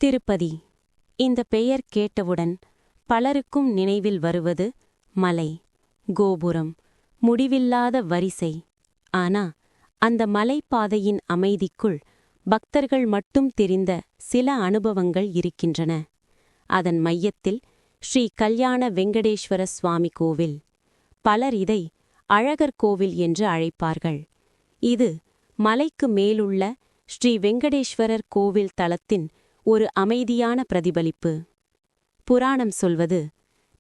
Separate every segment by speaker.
Speaker 1: திருப்பதி. இந்த பெயர் கேட்டவுடன் பலருக்கும் நினைவில் வருவது மலை, கோபுரம், முடிவில்லாத வரிசை. ஆனா அந்த மலைப்பாதையின் அமைதிக்குள் பக்தர்கள் மட்டும் தெரிந்த சில அனுபவங்கள் இருக்கின்றன. அதன் மையத்தில் ஸ்ரீ கல்யாண வெங்கடேஸ்வர சுவாமி கோவில். பலர் இதை அழகர் கோவில் என்று அழைப்பார்கள். இது மலைக்கு மேலுள்ள ஸ்ரீ வெங்கடேஸ்வரர் கோவில் தலத்தின் ஒரு அமைதியான பிரதிபலிப்பு. புராணம் சொல்வது,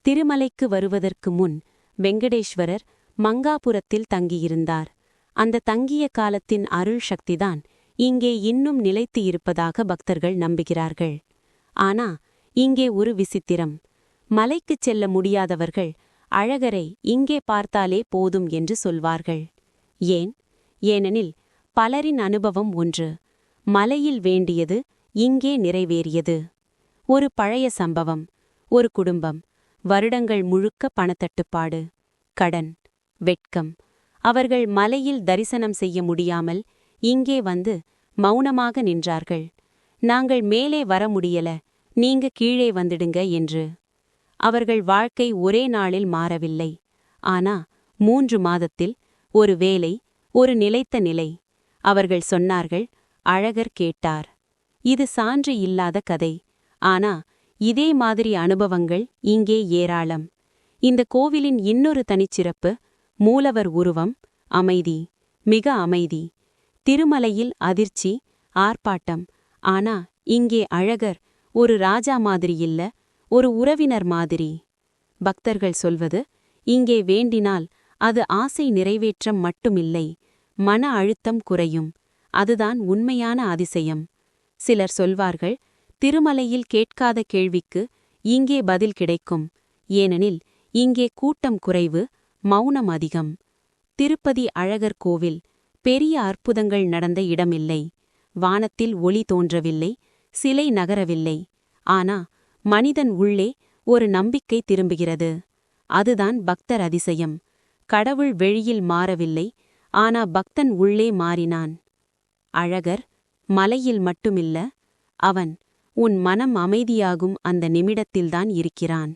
Speaker 1: திருமலைக்கு வருவதற்கு முன் வெங்கடேஸ்வரர் மங்காபுரத்தில் தங்கியிருந்தார். அந்த தங்கிய காலத்தின் அருள் சக்திதான் இங்கே இன்னும் நிலைத்து இருப்பதாக பக்தர்கள் நம்புகிறார்கள். ஆனா இங்கே ஒரு விசித்திரம். மலைக்குச் செல்ல முடியாதவர்கள் அழகரை இங்கே பார்த்தாலே போதும் என்று சொல்வார்கள். ஏனெனில் பலரின் அனுபவம் ஒன்று. மலையில் வேண்டியது இங்கே நிறைவேறியது. ஒரு பழைய சம்பவம். ஒரு குடும்பம். வருடங்கள் முழுக்க பணத்தட்டுப்பாடு, கடன், வெட்கம். அவர்கள் மலையில் தரிசனம் செய்ய முடியாமல் இங்கே வந்து மௌனமாக நின்றார்கள். நாங்கள் மேலே வர முடியல, நீங்க கீழே வந்துடுங்க என்று. அவர்கள் வாழ்க்கை ஒரே நாளில் மாறவில்லை. ஆனா 3 மாதத்தில் ஒரு வேலை, ஒரு நிலைத்த நிலை. அவர்கள் சொன்னார்கள், அழகர் கேட்டார். இது சான்று இல்லாத கதை. ஆனா இதே மாதிரி அனுபவங்கள் இங்கே ஏராளம். இந்த கோவிலின் இன்னொரு தனிச்சிறப்பு மூலவர் உருவம். அமைதி, மிக அமைதி. திருமலையில் அதிர்ச்சி, ஆர்ப்பாட்டம். ஆனா இங்கே அழகர் ஒரு ராஜா மாதிரி இல்ல, ஒரு உறவினர் மாதிரி. பக்தர்கள் சொல்வது, இங்கே வேண்டினால் அது ஆசை நிறைவேற்றம் மட்டுமில்லை, மன அழுத்தம் குறையும். அதுதான் உண்மையான அதிசயம். சிலர் சொல்வார்கள், திருமலையில் கேட்காத கேள்விக்கு இங்கே பதில் கிடைக்கும். ஏனெனில் இங்கே கூட்டம் குறைவு, மௌனம் அதிகம். திருப்பதி அழகர் கோவில் பெரிய அற்புதங்கள் நடந்த இடமில்லை. வானத்தில் ஒளி தோன்றவில்லை, சிலை நகரவில்லை. ஆனா மனிதன் உள்ளே ஒரு நம்பிக்கை திரும்புகிறது. அதுதான் பக்தர் அதிசயம். கடவுள் வெளியில் மாறவில்லை, ஆனா பக்தன் உள்ளே மாறினான். அழகர் மலையில் மட்டுமில்ல, அவன் உன் மனம் அமைதியாகும் அந்த நிமிடத்தில்தான் இருக்கிறான்.